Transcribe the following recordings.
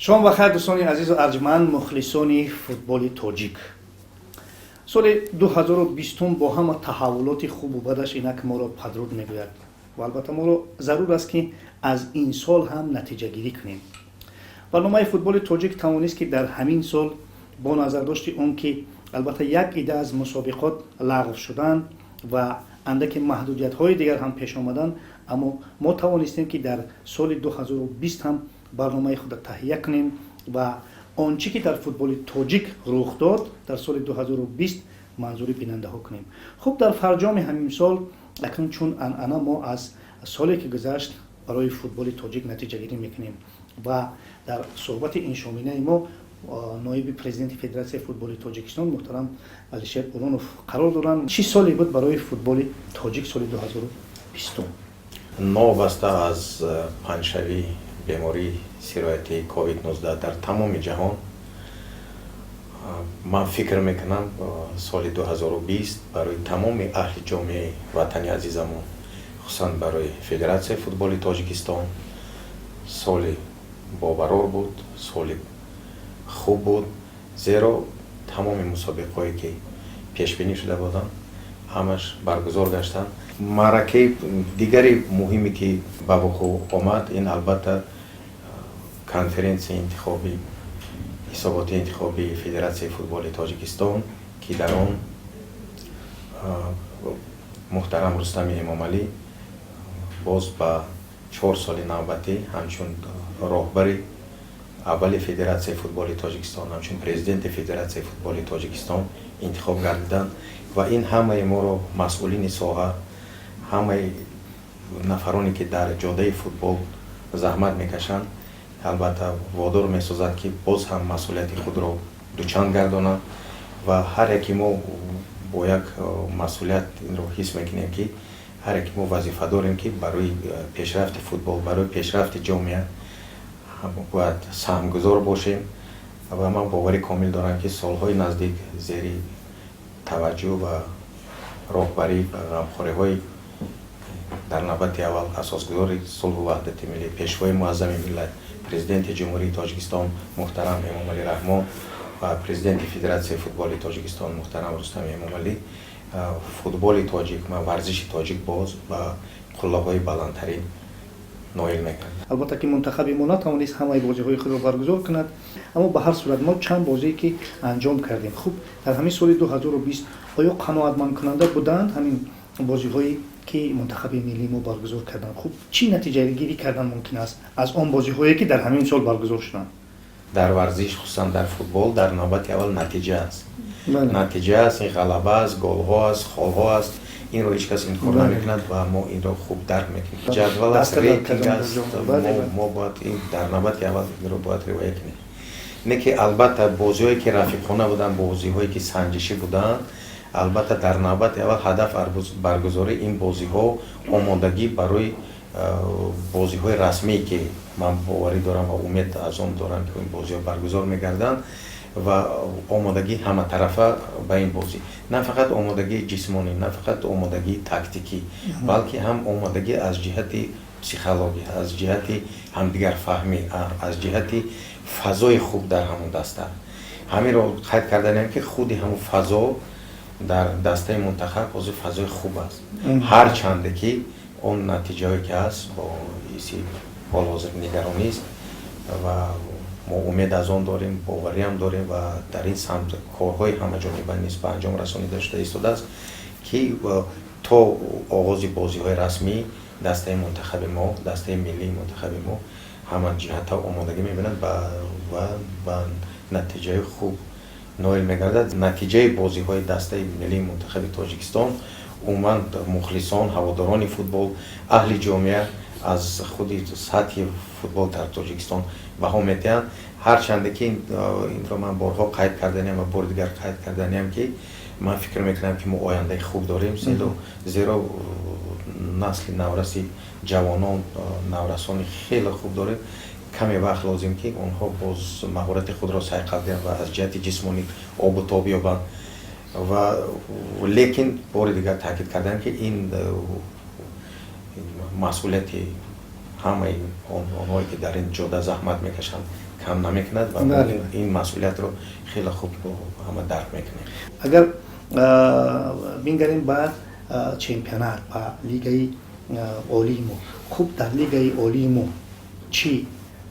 شما بخیر دوستان عزیز و ارجمند مخلصان فوتبال تاجیک. سال 2020 با همه تحولات خوب و بدش اینک ما را پدرود میگوید و البته ما را ضرور است که از این سال هم نتیجه گیری کنیم. برنامه فوتبال تاجیک توانست که در همین سال با نظر داشت اون که البته یک عده از مسابقات لغو شدند و اندک محدودیت های دیگر هم پیش آمدند، اما ما توانستیم که در سال 2020 هم برنامه خود تهیه کنیم و آنچه که در فوتبال تاجیک رخ داد در سال 2020 منظور بیننده ها کنیم. خب در فرجام همین سال اکنون چون انا ما از سالی که گذشت برای فوتبال تاجیک نتیجه گیری میکنیم و در صحبت این شامینه ما نایب پرزیدنت فدراسیون فوتبال تاجیکستان محترم علیشیر اولونوف قرار دارند. چه سالی بود برای فوتبال تاجیک سال 2020؟ نوبسته از پنجشوی بیماری سرایتی کووید 19 در تمام جهان، من فکر میکنم سال 2020 برای تمام اهل جامعه وطنی عزیزمون، خصوصا برای فدراسیون فوتبال تاجیکستان سال باورور بود، سال خوب بود، زیرا تمام مسابقه‌هایی که پیش بینی شده بودند همش برگزار گشتند. معرکه دیگری مهمی که به وقوع آمد این البته کنفرانس انتخابی حسابات انتخابی فدراسیون فوتبال تاجیکستان که در آن محترم رستم امامعلی باز با 4 سال نوبتی همچون راهبر اول فدراسیون فوتبال تاجیکستان، همچون پرزیدنت فدراسیون فوتبال تاجیکستان انتخاب گردیدند و این همه ما رو مسئولین ساحه، همه نفرانی که در جاده فوتبال زحمت میکشند البته وادار میسازد که باز هم مسئولیت خود را دوچند گردانند و هر یکی ما با یک مسئولیت این رو حس میکنیم که هر یکی ما وظیفه داریم که برای پیشرفت فوتبال، برای پیشرفت جامعه باید سهمگذار باشیم و من باوری کامل دارم که سالهای نزدیک زیر توجه و راهبری و غمخوری‌های در نوبت اول اساسگذار صلح و وحدت ملی، پیشوای معظم ملت پرزیدنت جمهوری تاجیکستان محترم امامعلی رحمان و پرزیدنت فدراسیون فوتبال تاجیکستان محترم رستم امامعلی، فوتبال تاجیک و ورزش تاجیک باز و قله‌های بلندترین نایل میکنند. البته که منتخب ما نتوانست همه بازی‌های خود را برگزار کند، اما به هر صورت ما چند بازی که انجام کردیم. خوب در همین سال 2020 آیا قناعتمند کننده بودند همین بازی‌هایی که منتخب ملی ما برگزار کردند؟ خوب چی نتیجه گیری کردن ممکن است از آن بازی‌هایی که در همین سال برگزار شدند؟ در ورزش خصوصا در فوتبال در نوبت اول نتیجه است. نتیجه است، این غلبه است، گل‌ها است، خال‌ها است. این رو هیچ کس انکار نمی‌کند و ما این رو خوب درک می‌کنیم. جدول است، ریتینگ است، ما باید این در نوبت اول این رو باید روایت کنیم. نه که البته بازی‌هایی که رفیقانه بودن، بازی‌هایی که سنجشی بودن، البته در نوبت اول هدف برگزاری این بازی‌ها آمادگی برای بازی‌های رسمی که من باوری دارم و امید از آن دارم که این بازی‌ها برگزار می‌گردند و آمادگی همه طرفه به این بازی، نه فقط آمادگی جسمانی، نه فقط آمادگی تاکتیکی، بلکه هم آمادگی از جهت پسیکولوژی، از جهت همدیگر فهمی، از جهت فضای خوب در همون دسته. همین رو قید کردنیم که خود همون فضا در دسته منتخب بازی فضای خوب است. هر چنده که اون نتیجه‌ای که هست با ایسی حال حاضر نگرانی است و ما امید از آن داریم، باوری هم داریم و در این سمت کارهای همه جانبه نیست به انجام رسانی داشته ایستاده است که تا آغاز بازی‌های رسمی دسته منتخب ما، دسته ملی منتخب ما همان جهت آمادگی می‌بیند و نتیجه خوب نایل می‌گردد. نتیجه بازی‌های دسته ملی منتخب تاجیکستان عموماً مخلصان، هواداران فوتبال، اهل جامعه از خود سطح فوتبال در تاجیکستان بها می‌دهند. هر چنده که این رو من بارها قید کردنیم و بار دیگر قید کردنیم که من فکر میکنم که ما آینده خوب داریم، زیرا نسل نورسی جوانان نورسان خیلی خوب داریم. کمی وقت لازم که اونها باز مهارت خود را سیقل دهند و از جهت جسمانی آب و تاب یابند و لیکن بار دیگر تاکید کردن که این مسئولیت همه آنهایی که در این جاده زحمت میکشند کم نمیکند و این مسئولیت رو خیلی خوب همه درک میکنیم. اگر بینگریم با چمپیونات با لیگ عالی مو خوب در لیگ عالی مو چی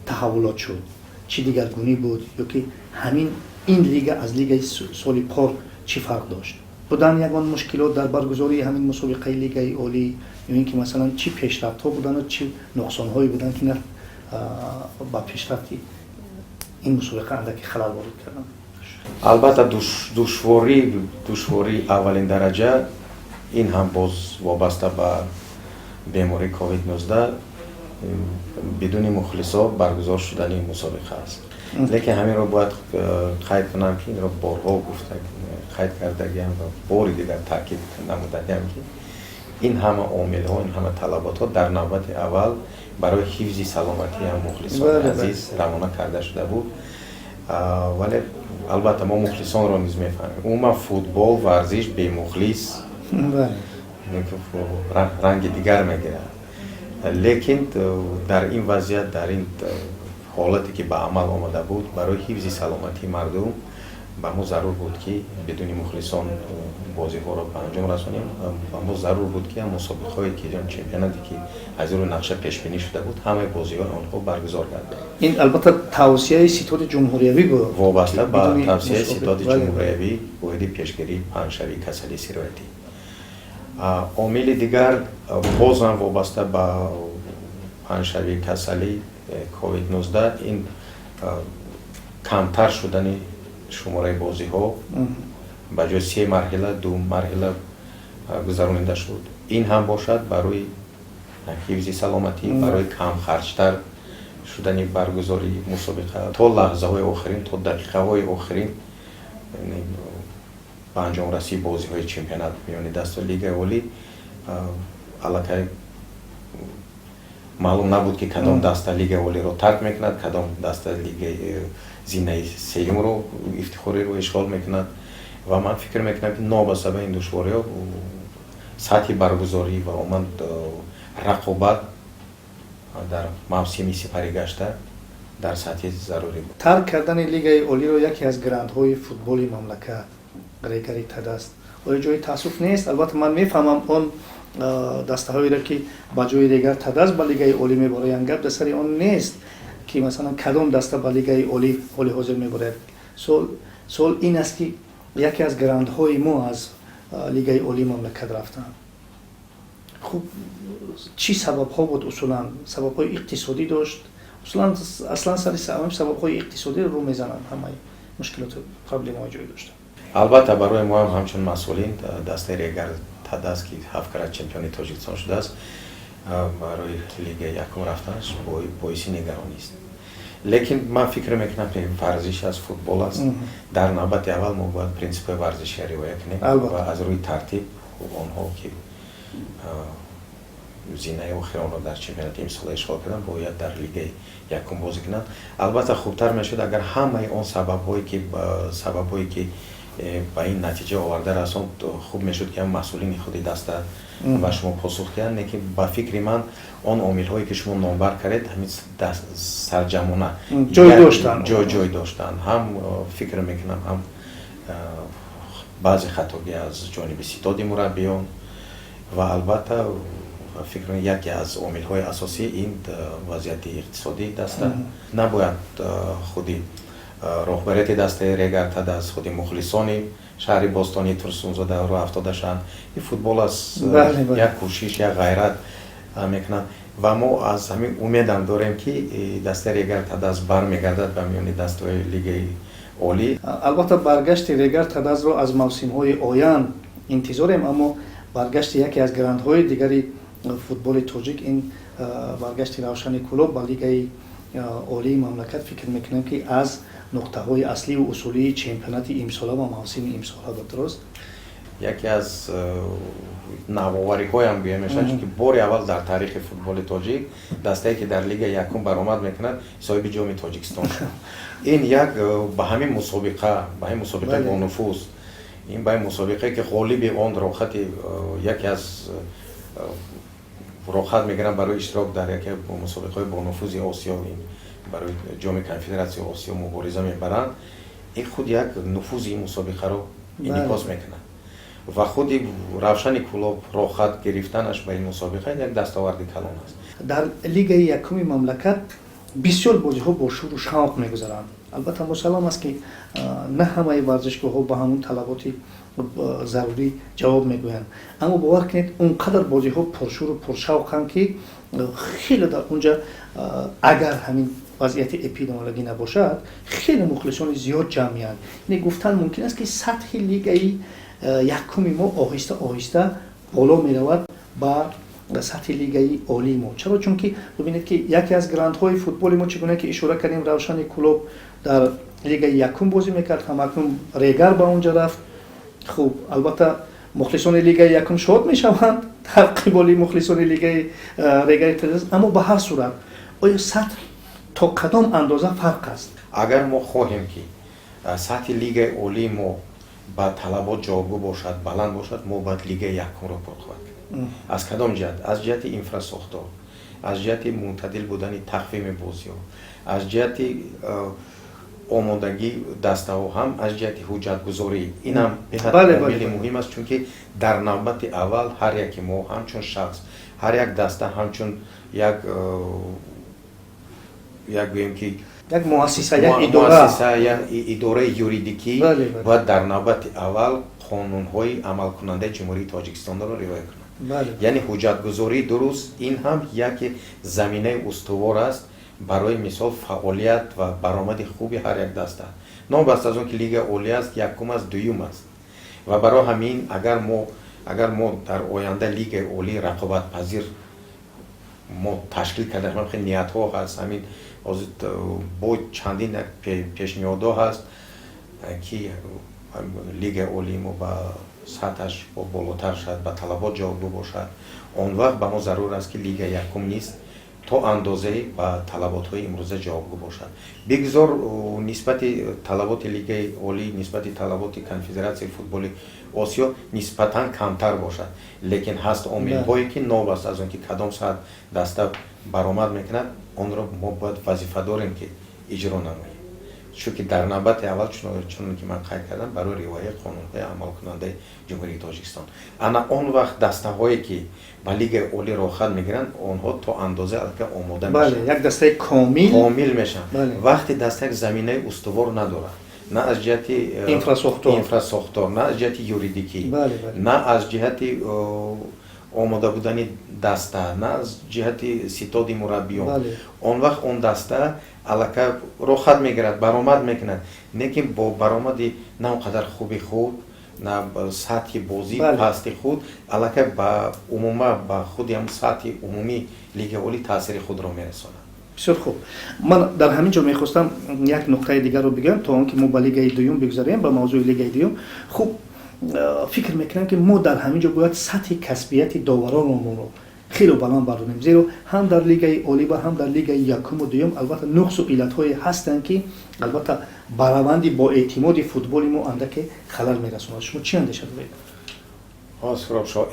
تحولات شد، چی دیگرگونی بود یا که همین این لیگ از لیگ سال پر چی فرق داشت؟ بودن یگان مشکلات در برگزاری همین مسابقه لیگ عالی یا اینکه مثلا چی پیشرفت ها بودن و چی نقصان هایی بودن که نه با پیشرفتی این مسابقه اندکی خلل وارد کردن؟ البته دشواری اولین درجه این هم باز وابسته به بیماری کووید 19 بدون مخلصا برگزار شدن این مسابقه است. لیکن همین رو باید قید کنم که این رو بارها گفتم، قید کردگیم و باری دیگر تاکید نمودگیم که این همه عامل ها، این همه طلبات ها در نوبت اول برای حفظ سلامتی هم مخلصان عزیز روانه کرده شده بود. ولی البته ما مخلصان رو نیز میفهمیم. اما فوتبال ورزش به مخلص رنگ دیگر میگیره. لیکن در این وضعیت، در این حالتی که به عمل آمده بود، برای حفظ سلامتی مردم به ما ضرور بود که بدون مخلصان بازی ها را به انجام رسانیم. به ما ضرور بود که مسابقه هایی که چمپیوناتی که از رو نقشه پیش بینی شده بود همه بازی ها آنها برگزار کرده. این البته توصیه ستاد جمهوریوی بود. وابسته به توصیه ستاد جمهوریوی باید پیشگیری پنجشنبه کسلی سیرویتی. عامل دیگر باز هم وابسته به پنجشنبه کسلی کووید 19 این کمتر شدن شماره بازی ها به جای 3 مرحله 2 مرحله گذرانیده شد. این هم باشد برای حفظ سلامتی، برای کم خرجتر شدن برگزاری مسابقه تا لحظه های آخرین، تا دقیقه های آخرین به انجام رسی بازی های چمپیونات میان دست لیگ عالی. البته معلوم نبود که کدام دست لیگ عالی رو ترک میکند، کدام دست لیگ زینه سیوم رو افتخاری رو اشغال میکند و من فکر میکنم که نابسته به این دشواری ها سطح برگزاری و عموما رقابت در موسم سپری گشته در سطح ضروری بود. ترک کردن لیگ عالی رو یکی از گرندهای فوتبال مملکت گریگوری تدست آیا جای تاسف نیست؟ البته من میفهمم اون دسته هایی را که با جای دیگر تدست به لیگ عالی میبرند، گپ در سر آن نیست که مثلا کدام دسته به لیگ عالی حال حاضر میبرد. سوال این است که یکی از گرندهای ما از لیگ عالی مملکت رفتن. خب چی سبب ها بود؟ اصولا سبب های اقتصادی داشت. اصلا سر سبب های اقتصادی رو میزنن، همه مشکلات قبل ما جای داشتن. البته برای ما هم همچون مسئولین دسته ریگر تدست که 7 کرات چمپیون تاجیکستان شده است برای لیگ یکم رفتنش باعث نگرانی است. لیکن من فکر میکنم که ورزش از فوتبال است. در نوبت اول ما باید پرینسیپ ورزشی رعایت کنیم و از روی ترتیب آنها که زینه آخران را در چمپیونات امسال اشغال کردن باید در لیگ یکم بازی کنند. البته خوبتر میشد اگر همه آن سبب‌هایی که با این نتیجه آورده رساند خوب میشد که هم مسئولین خودی دست و شما پاسخ دهند. لیکن با فکر من آن عامل هایی که شما نامبر کردید همین سرجمانه جای داشتن. هم فکر میکنم هم بعضی خطاگی از جانب ستاد مربیان و البته فکر میکنم یکی از عامل های اساسی این وضعیت اقتصادی دست نباید خودی رهبریت دست ریگر تدست خودی مخلصانی شهر باستانی ترسونزاده رو افتادشان. این فوتبال از یک کوشش، یک غیرت میکنن و ما از همین امیدم داریم که دست ریگر تدست برمیگردد به میان دست‌های لیگ عالی. البته برگشت ریگر تدست رو از موسم‌های آینده انتظاریم، اما برگشت یکی از گرندهای دیگری فوتبال تاجیک این برگشت روشن کلوب به لیگ عالی مملکت فکر میکنم که از نقطه های اصلی و اصولی چمپیونات امسال و موسم امسال بود. درست یکی از نوآوری های هم بیامشن که بار اول در تاریخ فوتبال تاجیک دسته‌ای که در لیگ یکم برآمد میکند صاحب جام تاجیکستان شد. این یک به همین مسابقه با نفوذ، این به مسابقه که غالب آن راحت یکی از راحت میگیرن برای اشتراک در یک مسابقه با نفوذ آسیا барои ҷоми конфедератсияи осиё мубориза мебаранд, ин худ як нуфузи ин мусобиқаро инъикос мекунад ва худи Равшани Кулоб рохат гирифтанаш ба ин мусобиқа як дастоварди калон аст. дар лигаи якуми мамлакат бисёр бозиҳо бо шӯру шавқ мегузаранд. албатта мусаллам аст ки на ҳамаи варзишгоҳҳо ба ҳамун талаботи зарурӣ ҷавоб мегӯянд, аммо бовар кунед он қадар бозиҳо пуршӯру пуршавқанд ки хеле дар онҷа агар ҳамин вазъияти эпидемиологӣ набошад хеле мухлисони зиёд ҷамъ меянд. яъне гуфтан мумкин аст ки сатҳи лигаи якуми мо оҳиста оҳиста боло меравад ба сатҳи лигаи олии мо. чаро? чунки бибинед ки яке аз грандҳои футболи мо чӣ гуна ки ишора кардем, Равшани Кулоб дар лигаи якум бозӣ мекард, ҳамакнун Регар ба онҷа рафт. хуб албатта мухлисони лигаи якум шод мешаванд дар қиболи мухлисони лигаи Регари Тезас, аммо ба ҳар сурат оё сатҳ то кадом андоза фарқ аст? агар мо хоҳем ки сатҳи лигаи олии мо ба талабот ҷавобгӯ бошад, баланд бошад, мо бояд лигаи якумро пурқувват кунем. Аз кадом ҷиҳат? Аз ҷиҳати инфрасохтор, аз ҷиҳати мӯътадил будани тақвими бозиҳо, аз ҷиҳати омодагӣ дастаҳо, ҳам аз ҷиҳати ҳуҷҷатгузорӣ. Инам беҳад omili муҳим аст, чунки дар навбати аввал ҳар яки мо ҳамчун шахс, ҳар як даста ҳамчун як гӯем ки як муассиса, як идораи юридикӣ бояд дар навбати аввал қонунҳои амалкунандаи ҷумҳурии Тоҷикистонро риоя кунад. яъне ҳуҷҷатгузории дуруст, ин ҳам яке заминаи устувор аст барои мисол фаъолият ва баромади хуби ҳар як даста. нобаста аз он ки лига олӣ аст, якум аст, дуюм аст. ва барои ҳамин агар мо дар оянда лигаи олии рақобатпазир мо ташкил кардаем, хеле ниятҳо ҳаст, ҳамин бо чандин пешниҳодҳо ҳаст ки лигаи олии мо ба сатҳаш болотар шавад, ба талабот ҷавобгӯ бошад. он вақт ба мо зарур аст ки лигаи якум низ то андозае ба талаботҳои имрӯза ҷавобгӯ бошад. бигзор нисбати талаботи лигаи олӣ нисбати талаботи конфедератсияи футболи осиё нисбатан камтар бошад, лекин ҳаст омилҳое ки нобаста аз он ки кадом саат даста баромад мекунад, онро мо бояд вазифа дорем ки иҷро намоем. чунки дар навбати аввал чунон ки ман қайд кардам, барои риояи қонунҳои амалкунандаи ҷумҳурии Тоҷикистон. ана он вақт дастаҳое ки ба лигаи олӣ рохат мегиранд, онҳо то андоза аллакай омода мешаванд, як дастаи комил мешаванд. вақте даста як заминаи устувор надорад, на аз ҷиҳати инфрасохтор, на аз ҷиҳати юридикӣ, на аз ҷиҳати омода будани даста, на аз ҷиҳати ситоди мураббиён, он вақт он даста аллакай рохат мегирад, баромад мекунад, не ки бо баромади на он қадар хуби худ, на сатҳи бозӣ пасти худ, аллакай ба умума ба худи ҳам сатҳи умумии лигаи олӣ таъсири худро мерасонад. бисёр хуб. ман дар ҳамин ҷо мехостам як нуқтаи дигарро бигӯям, то он ки мо ба лигаи дуюм бигузарем, ба мавзӯи лигаи дуюм. хуб, фикр мекунам ки мо дар ҳамин ҷо бояд сатҳи касбияти доваронро хеле баланд бардорем, зеро ҳам дар лигаи олӣ ва ҳам дар лигаи якуму дуюм албатта нуқсу иллатҳое ҳастанд ки албатта ба раванди боэътимоди футболи мо андаке халал мерасонад. шумо чӣ андеша доред? Сурабшо,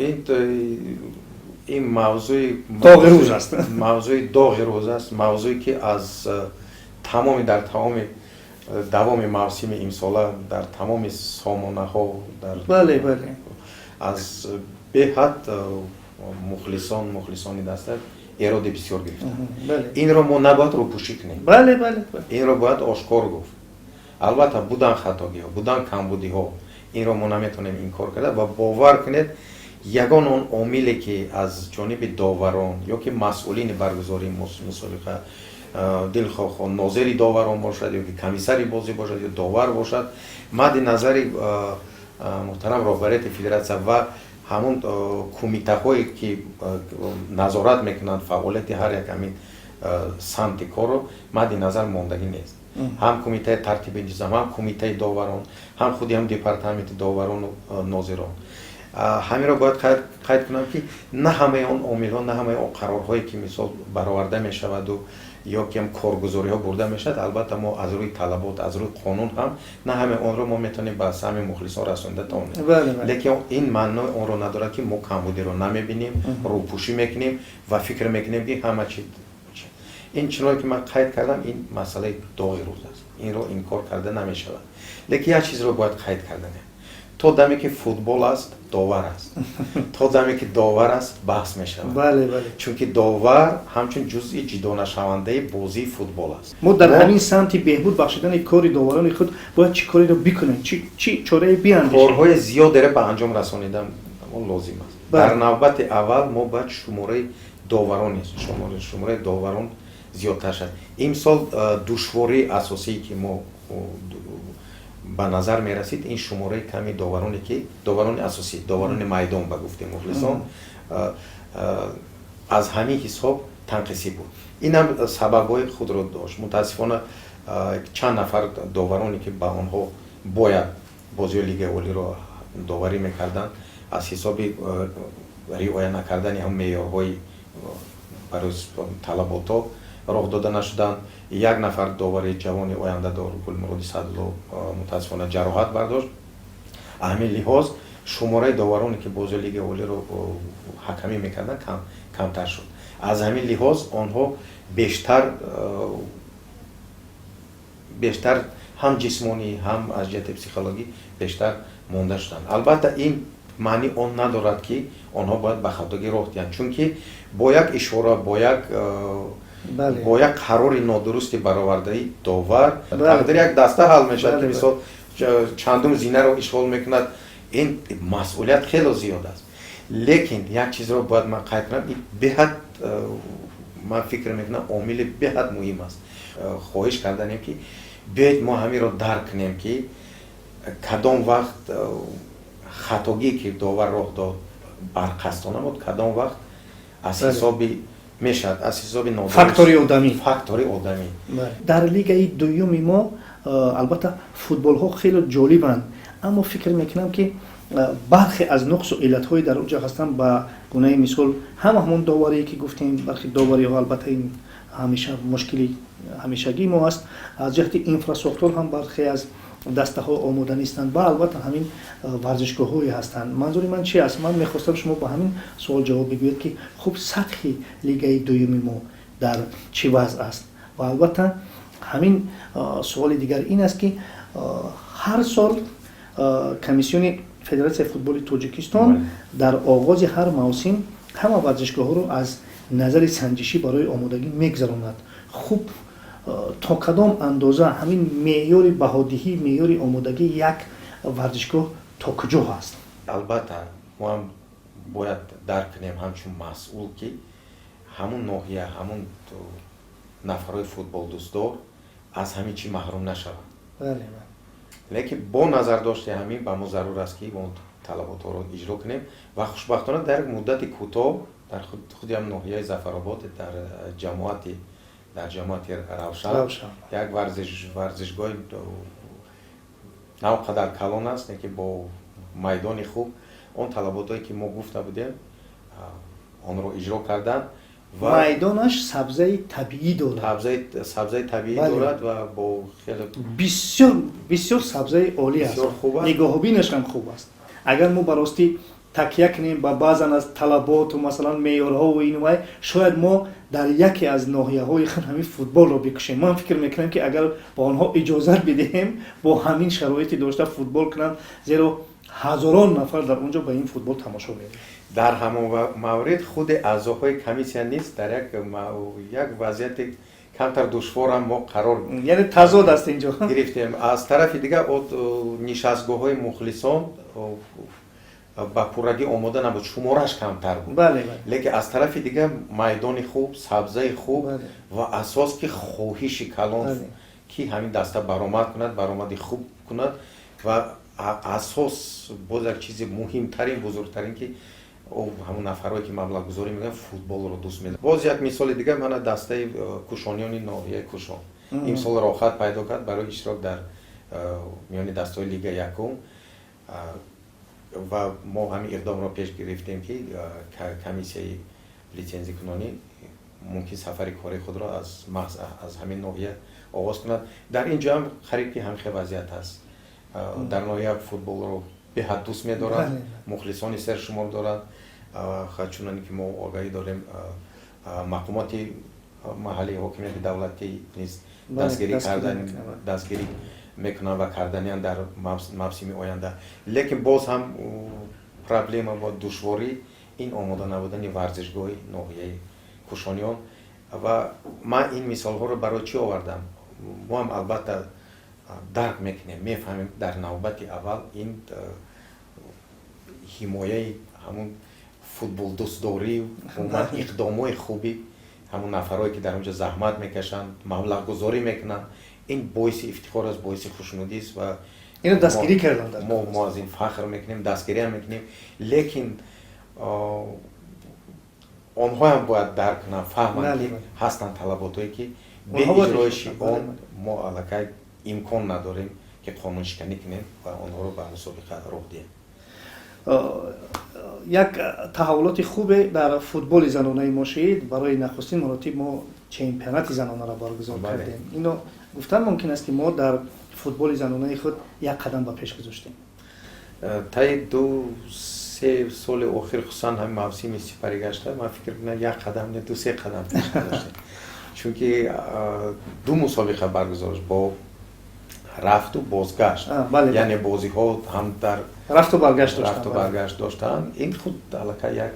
ин мавзӯи доғи рӯз аст. мавзӯи доғи рӯз аст, мавзӯе ки аз дар тамоми давоми мавсими имсола, дар тамоми сомонаҳо, аз беҳад мухлисони даста эроди бисёр гирифтанд. инро мо набояд рӯпӯшӣ кунем, инро бояд ошкор гуфт. албатта буданд хатогиҳо, буданд камбудиҳо, инро мо наметавонем инкор карда ва бовар кунед ягон он омиле ки аз ҷониби доварон ё ки масъулини баргузории мусобиқа, дилхоҳ нозири доварон бошад ё ки комиссари бозӣ бошад ё довар бошад, мадди назари муҳтарам роҳбарияти федератсия ва ҳамун кумитаҳое ки назорат мекунанд фаъолияти ҳар як ҳамин самти корро мадди назар мондагӣ нест. ҳам кумитаи тартиби интизом, ҳам кумитаи доварон, ҳам худи ҳам департаменти доварону нозирон. ҳаминро бояд қайд кунам ки на ҳамаи он омилҳо, на ҳамаи он қарорҳое ки мисол бароварда мешаваду ё ки ҳам коргузориҳо бурда мешавад, албатта мо аз рӯи талабот, аз рӯи қонун ҳам на ҳамаи онро мо метавонем ба сами мухлисон расонида тавонем. лекин ин маънои онро надорад ки мо камбудиро намебинем, рӯпӯшӣ мекунем ва фикр мекунем ки ҳама чи. این چنانه که من قید کردم این مسئله داغی روز است. این رو انکار کرده نمیشود. لیکن یک چیز رو باید قید کردن. تا دمی که فوتبال است داور است. تا دمی که داور است بحث میشود. بله بله. چون که داور همچون جزئی جدا نشونده بازی فوتبال است. ما در همین سمت بهبود بخشیدن کار داوران خود باید چی کاری رو بکنیم؟ چی چاره بیاندیشیم؟ کارهای زیاد داره به انجام رسانیدن لازم است. در نوبت اول ما باید شماره داوران زیادتر شد. امسال دشواری اساسی که ما به نظر می رسید این شماره کمی داورانی که داوران اساسی داوران میدان به گفته مخلصان از همین حساب تنقیصی بود. این هم سبب‌های خود را داشت. متاسفانه چند نفر داورانی که به آنها باید بازی لیگ اولی را داوری میکردند از حساب رعایت نکردن هم معیارهای برای طلبات راه داده نشدند. یک نفر داور جوان آینده دار گلمراد صدرالله متاسفانه جراحت برداشت. همین لحاظ شماره داورانی که بازی لیگ اولی رو حکمی میکردن کمتر شد. از همین لحاظ آنها بیشتر هم جسمانی هم از جهت پسیکولوژی بیشتر مونده شدند. البته این معنی آن ندارد که آنها باید به خطاگی راه دهند، چون که با یک اشاره با یک قرار نادرستی برآورده داور تقدیر یک دسته حل میشد که مثلا چندم زینه رو اشغال میکند. این مسئولیت خیلی زیاد است. لیکن یک چیز رو باید من قید کنم، این بهت من فکر میکنم عامل بهت مهم است. خواهش کردنیم که بیاید ما همین رو درک کنیم که کدام وقت خطاگی که داور راه داد برقصدانه بود، کدام وقت از حساب میشد از حساب نادرست فاکتوری آدمی. در لیگ دوم ما البته فوتبال ها خیلی جالبند، اما فکر میکنم که برخی از نقص و علت های در اونجا هستن. به گونه مثال همون داوری که گفتیم، برخی داوری ها البته این همیشه مشکلی همیشگی ما است. از جهت اینفراستراکچور هم برخی از دسته ها آماده نیستند و البته همین ورزشگاه هایی هستند. منظور من چی است؟ من میخواستم شما با همین سوال جواب بگویید که خب سطح لیگ دوم ما در چه وضع است. و البته همین سوال دیگر این است که هر سال کمیسیون فدراسیون فوتبال تاجیکستان در آغاز هر موسم همه ورزشگاه ها رو از نظر سنجشی برای آمادگی میگذراند. خوب تا کدام اندازه همین معیار بهادهی، معیار آمادگی یک ورزشگاه تا کجا هست؟ البته ما هم باید درک کنیم همچون مسئول که همون ناحیه همون نفرهای فوتبال دوستدار از همین چی محروم نشوند. بله. لیکن با نظر داشته همین به ما ضرور است که اون طلبات رو اجرا کنیم و خوشبختانه در مدت کوتاه در خود هم ناحیه ظفرآباد در جماعت روشن یک ورزشگاه نو قدر کلان است که با میدان خوب اون طلباتی که ما گفته بودیم آن رو اجرا کردن و میدانش سبزه طبیعی دارد. سبزه طبیعی دارد و با خیلی بسیار سبزه عالی است. نگاه بینش هم خوب است. اگر ما براستی تکیه کنیم با بعضی از طلبات و مثلا معیارها و این و شاید ما در یکی از ناحیه‌های خود همین فوتبال رو بکشیم. من فکر میکنم که اگر با آنها اجازه بدهیم با همین شرایطی داشته فوتبال کنند، زیرا هزاران نفر در اونجا به این فوتبال تماشا می‌کنند. در همون مورد خود اعضاهای کمیسیون نیست در یک وضعیت کمتر دشوار هم ما قرار یعنی تضاد است اینجا گرفتیم. از طرف دیگه نشستگاه‌های مخلصان با پورگی آماده نبود، شمارش کمتر بود. بله. لیکن از طرف دیگه میدان خوب، سبزه خوب و اساس که خواهش کلان که همین دسته برآمد خوب کند و اساس باز یک چیز مهمترین بزرگترین که همون نفرایی که مبلغ گذاری میکنن فوتبال رو دوست میدن. باز یک مثال دیگه من دسته کوشانیان ناحیه کوشان این سال راحت پیدا کرد برای اشتراک در میان دسته‌های لیگ یکم و ما همین اقدام را پیش گرفتیم که کمیسیون لیسنزی کنانی ممکن سفر کاری خود را از همین ناحیه آغاز کند. در اینجا هم خریدی همین وضعیت هست. در ناحیه فوتبال رو به حد دوست می‌دارند، مخلصانی سرشمار دارند. چونانی که ما آگاهی داریم مقامات маҳаллии ҳокимияти давлатӣ низ Бале, дастгирӣ мекунанд ва карданианд дар мавсими оянда. Лекин боз ҳам проблема ва душворӣ ин омода набудани варзишгоҳи ноҳияи Кушониён. ва ман ин мисолҳоро барои чӣ овардам? мо ҳам албатта дарк мекунем, мефаҳмем дар навбати аввал ин ҳимояи ҳамун футболдӯстдорӣ умуман иқдомҳои хуби ҳамун нафарҳое ки дар онҷо заҳмат мекашанд, маблағгузорӣ мекунанд, ин боиси ифтихор аст, боиси хушнудист ва ино дастгирӣ карданд. мо аз ин фахр мекунем, дастгирӣ ҳам мекунем. Лекин онҳо ҳам бояд дарк кунанд, фаҳманд ки ҳастанд талаботое ки бе иҷроиши он мо аллакай имкон надорем ки қонуншиканӣ кунем ва онҳоро ба мусобиқа роҳ диҳем. як таҳаввулоти хубе дар футболи занонаи мо шид. барои нахустин маротиб мо чемпионати занонаро баргузор кардем. ино гуфтан мумкин аст ки мо дар футболи занонаи худ як қадам ба пеш гузоштем. таи 2-3 соли охир хусусан ҳамин мавсими сипарӣ гашта ман фикр кунам як қадам не 2-3 қадам пеш гузоштем. чунки ду мусобиқа баргузор бо рафту бозгашт, яъне бозиҳо ҳам дар рафту баргашт доштанд. ин худ аллакай як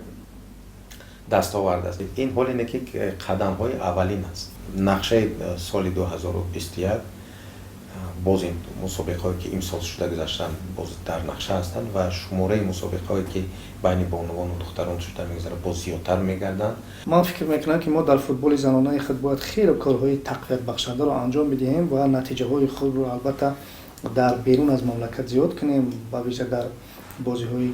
дастовард аст. ин ҳоле не ки қадамҳои аввалин аст. нақшаи соли 2021 боз ин мусобиқаҳое ки имсол шуда гузаштанд боз дар нақша ҳастанд ва шумораи мусобиқаҳое ки байни бонувону духтарон шуда мегузарад боз зиёдтар мегарданд. ман фикр мекунам ки мо дар футболи занонаи худ бояд хеле корҳои тақвиятбахшандаро анҷом бидиҳем ва натиҷаҳои худро албатта дар берун аз мамлакат зиёд кунем, ба виҷа дар бозиҳои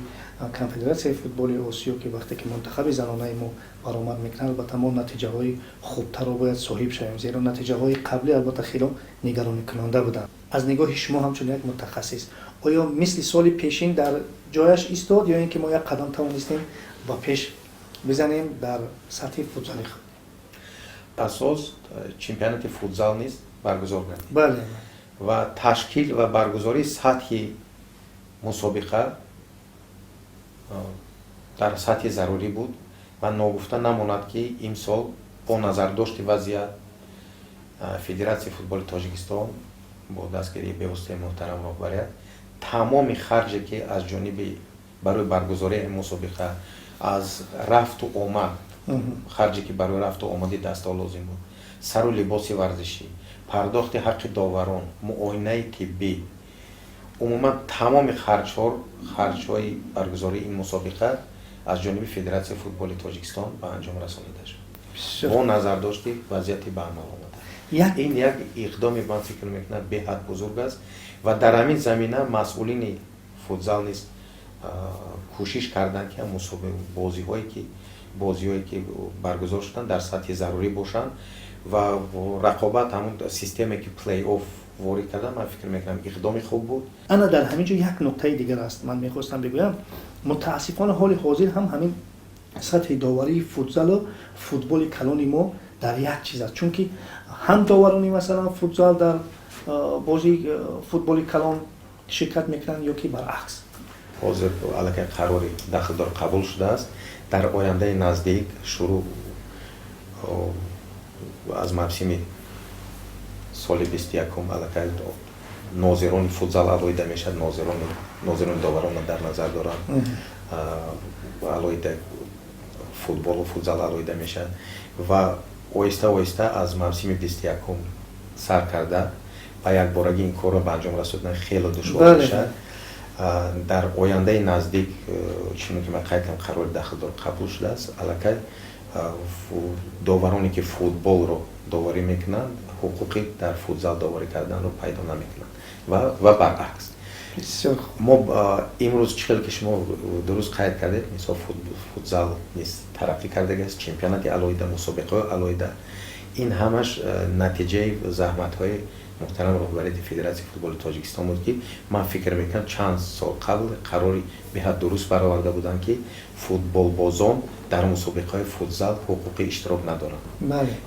конфедератсияи футболи осиё ки вақте ки мунтахаби занонаи мо баромад мекунад, албатта мо натиҷаҳои хубтарро бояд соҳиб шавем, зеро натиҷаҳои қаблӣ албатта хело нигаронкунанда буданд. аз нигоҳи шумо ҳамчун як мутахассис, оё мисли соли пешин дар ҷояш истод ё ин ки мо як қадам тавонистем ба пеш бизанем дар сатҳи футзали худ? асос чемпионати футзал низ баргузор гардид. бале ва ташкил ва баргузории сатҳи мусобиқа дар сатҳи зарурӣ буд ва ногуфта намонад ки имсол бо назардошти вазъият федератсияи футболи Тоҷикистон бо дастгирии бевоситаи муҳтарам роҳбарият тамоми харҷе ки аз ҷониби барои баргузории мусобиқа аз рафту омад харҷе ки барои рафту омади дастҳо лозим буд, сару либоси варзишӣ, пардохти ҳаққи доварон, муоинаи тиббӣ, умуман тамоми харҷҳои баргузории ин мусобиқа аз ҷониби федератсияи футболи Тоҷикистон ба анҷом расонида шуд. бо назардошти вазъияти ба амал омада. ин як иқдоми ман фикр мекунам беҳад бузург аст ва дар ҳамин замина масъулини футзал низ кӯшиш карданд ки бозиҳое ки баргузор шуданд дар сатҳи зарурӣ бошанд ва рақобат ҳамун системе ки плей-офф ворид карданд. ман фикр мекунам иқдоми хуб буд. ана дар ҳамин ҷо як нуқтаи дигар аст, ман мехостам бигӯям, мутаассифона ҳоли ҳозир ҳам ҳамин сатҳи доварии футзалу футболи калони мо дар як чиз аст, чунки ҳам доварони масалан футзал дар бозии футболи калон ширкат мекунанд ё ки баръакс. ҳозир аллакай қарори дахлдор қабул шудааст. дар ояндаи наздик шурӯъ аз мавсими соли 21 аллакай нозирони футзал алоҳида мешавад, нозирони доваронро дар назар доранд, алоҳида футболу футзал алоҳида мешавад ва оҳиста оҳиста аз мавсими 21 сар карда ба якборагӣ ин корро ба анҷом расонидан хеле душвор мешавад. дар ояндаи наздик чуно ки ман қайд кардам қарори дахлдор қабул шудааст, аллакай довароне ки футболро доварӣ мекунанд ҳуқуқи дар футзал доварӣ карданро пайдо намекунанд ва баръакс. мо имрӯз чӣ хел ки шумо дуруст қайд кардед, мисол футзал низ тараққӣ кардагааст, чемпионати алоҳида, мусобиқаҳои алоҳида, ин ҳамаш натиҷаи заҳматҳои муҳтарам роҳбарияти федератсияи футболи Тоҷикистон буд ки ман фикр мекунам чанд сол қабл қарори беҳад дуруст бароварда буданд ки футболбозон дар мусобиқаҳои футзал ҳуқуқи иштирок надоранд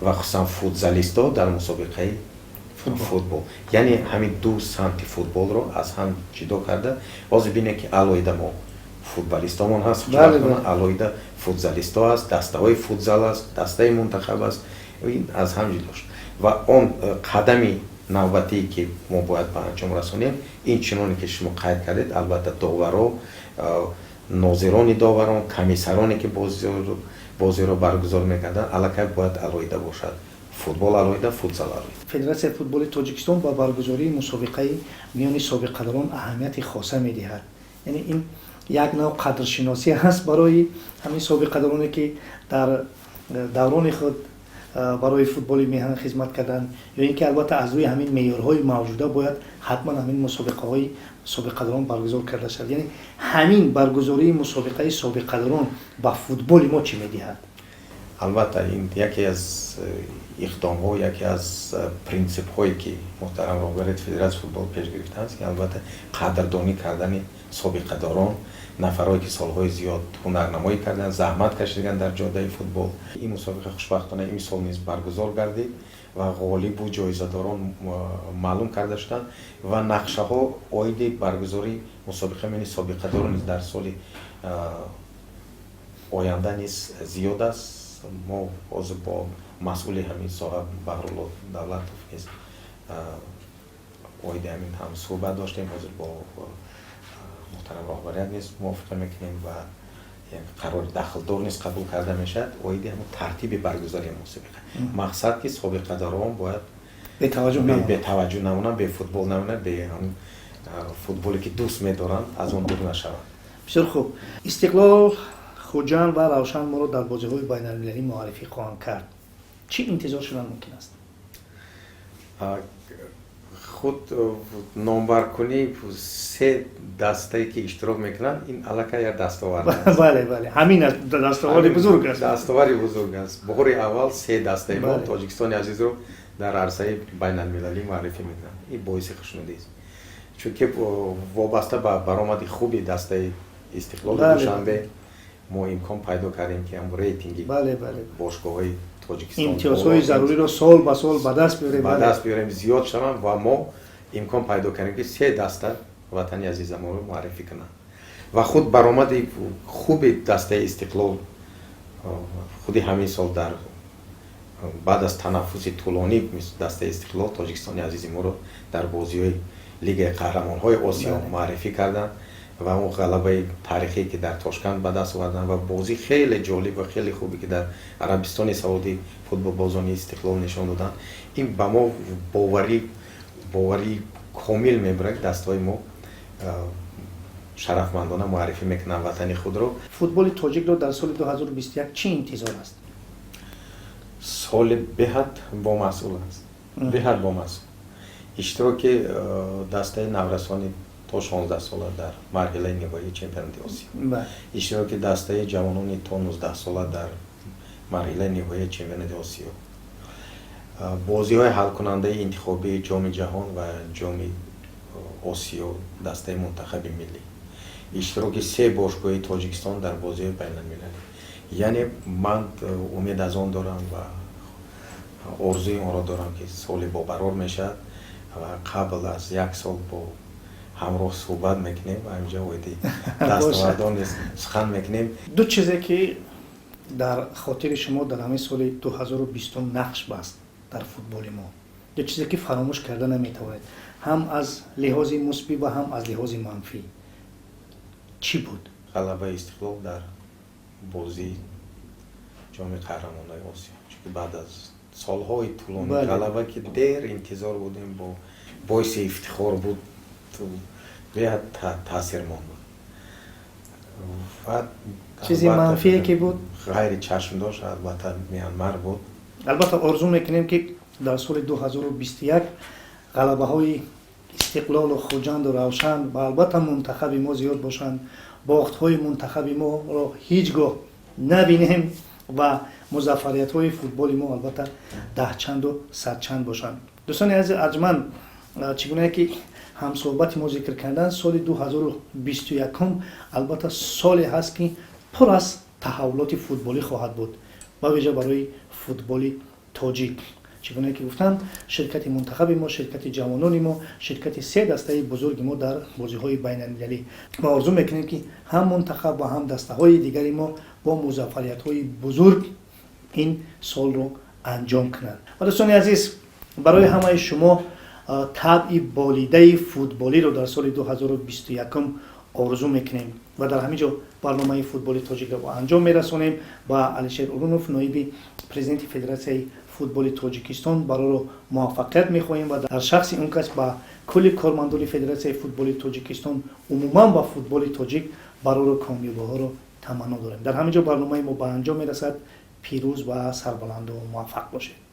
ва хусусан футзалистҳо дар мусобиқаи футбол, яъне ҳамин ду самти футболро аз ҳам ҷудо карда ҳозир бинед ки алоҳида мо футболистомон ҳаст, алоҳида футзалистҳо аст, дастаҳои футзал аст, дастаи мунтахаб аст, این از همین داشت و اون قدمی نوبتی که ما باید به انجام رسونیم این چنانی که شما قید کردید البته داورا ناظران داوران کمیسرانی که بازی رو برگزار میکردن الکی باید علایده باشد فوتبال علایده فوتسال علایده. فدراسیون فوتبال تاجیکستان با برگزاری مسابقه میان سابقه‌داران اهمیت خاصه میدهد. یعنی این یک نوع قدرشناسی هست برای همین سابقه‌دارانی که در دوران خود برای فوتبال میهن خدمت کردن یا اینکه البته از روی همین معیارهای موجوده باید حتما همین مسابقه‌های سابقه‌داران برگزار کرده شود. یعنی همین برگزاری مسابقه سابقه‌داران با فوتبال ما چی میدهد؟ البته این یکی از اقدام‌ها یکی از پرینسیپ‌هایی که محترم رهبر فدراسیون فوتبال پیش گرفته است که البته قدردانی کردن سابقه‌داران نفرایی که سالهای زیاد هنرنمایی کردن زحمت کشیدن در جاده فوتبال. این مسابقه خوشبختانه این سال نیز برگزار گردید و غالب و جایزه‌داران معلوم کرده شدند و نقشه‌ها عاید برگزاری مسابقه میان سابقه‌داران نیز در سال آینده نیز زیاد است. ما باز با مسئول همین ساحه بهرالله دولتوف نیز عاید همین هم صحبت داشتیم حاضر با محترم رهبریت نیز موافقه میکنیم و قرار دخلدار نیست قبول کرده میشد عاید همون ترتیب برگزاری مسابقه مقصد که سابقه‌داران باید به توجه نمونن به فوتبال نمونن به همون فوتبالی که دوست می‌دارن از اون دور نشوند. بسیار خوب. استقلال خوجان و روشن ما رو در بازی‌های بین‌المللی معرفی خواهند کرد. چی انتظار شدن ممکن است؟ خود نامبر کنی سه دسته که اشتراک میکنن این علاقه یا دستاورد است. بله همین دستاورد بزرگ است. دستاورد بزرگ است. بخور اول سه دسته ما تاجیکستان عزیز رو در عرصه بین‌المللی معرفی میکنن. این باعث خوشنودی است. چون که وابسته به برآمد خوبی دسته استقلال دوشنبه ما امکان پیدا کردیم که هم ریتینگی باشگاه‌های تاجیکستان امتیازهای ضروری رو سال به سال به دست بیاریم زیاد شوند و ما امکان پیدا کردیم که سه دسته وطنی عزیز ما رو معرفی کنند و خود برآمد خوب دسته استقلال خودی همین سال در بعد از تنفس طولانی دسته استقلال تاجیکستان عزیز ما رو در بازی‌های لیگ قهرمان‌های آسیا معرفی کردند و اون غلبه تاریخی که در تاشکند به دست آوردن و بازی خیلی جالب و خیلی خوبی که در عربستان سعودی فوتبال بازان استقلال نشان دادن این به ما باوری کامل میبره دستای ما شرفمندانه معرفی میکنن وطن خود رو. فوتبال تاجیک رو در سال 2021 چی انتظار است؟ سال بهت با مسئول است. بهت با مسئول اشتراک دسته نورسانی تا 16 ساله در مرحله نهایی چمپیونات آسیا. اشتراک دسته جوانان تا 19 ساله در مرحله نهایی چمپیونات آسیا. بازی‌های حل کننده انتخابی جام جهان و جام آسیا دسته منتخب ملی. اشتراک سه باشگاه تاجیکستان در بازی بین‌المللی. یعنی من امید از آن دارم و آرزوی آن را دارم که سال با برقرار میشه و قبل از یک سال با همراه صحبت میکنیم و اینجا ویدی دستاوردان سخن میکنیم. دو چیزی که در خاطر شما در همین سال 2020 نقش بست در فوتبال ما، دو چیزی که فراموش کرده نمیتوانید، هم از لحاظ مثبت و هم از لحاظ منفی، چی بود؟ غلبه استقلال در بازی جام قهرمانان آسیا، چون بعد از سالهای طولانی غلبه که دیر انتظار بودیم با باعث افتخار بود به تاثیر ماند. و چیزی منفی که بود غیر چشم داشت البته میانمار بود. البته آرزو میکنیم که در سال 2021 غلبه های استقلال و خوجند و روشن و البته منتخب ما زیاد باشند، باخت های منتخب ما را هیچگاه نبینیم و موفقیت های فوتبال ما البته 10 چند و 100 چند باشند. دوستان عزیز ارجمند، چگونه که هم صحبت ما ذکر کردن، سال 2021 هم البته سالی هست که پر از تحولات فوتبالی خواهد بود و ویژه برای فوتبال تاجیک. چگونه که گفتم شرکت منتخب ما، شرکت جوانان ما، شرکت سه دسته بزرگ ما در بازی‌های بین‌المللی، ما آرزو میکنیم که هم منتخب و هم دسته‌های دیگری ما با موفقیت‌های بزرگ این سال رو انجام کنند. و دوستان عزیز، برای همه شما طبع بالیده فوتبالی رو در سال 2021 آرزو میکنیم و در همینجا برنامه فوتبال تاجیک رو انجام میرسونیم. با علیشیر اورونوف، نایب پرزیدنت فدراسیون فوتبال تاجیکستان، برای رو موفقیت میخواهیم و در شخص اون کس با کل کارمندان فدراسیون فوتبال تاجیکستان عموما با فوتبال تاجیک برای رو کامیابی ها رو تمنا داریم. در همینجا برنامه ما به انجام میرسد. پیروز و سربلند و موفق باشید.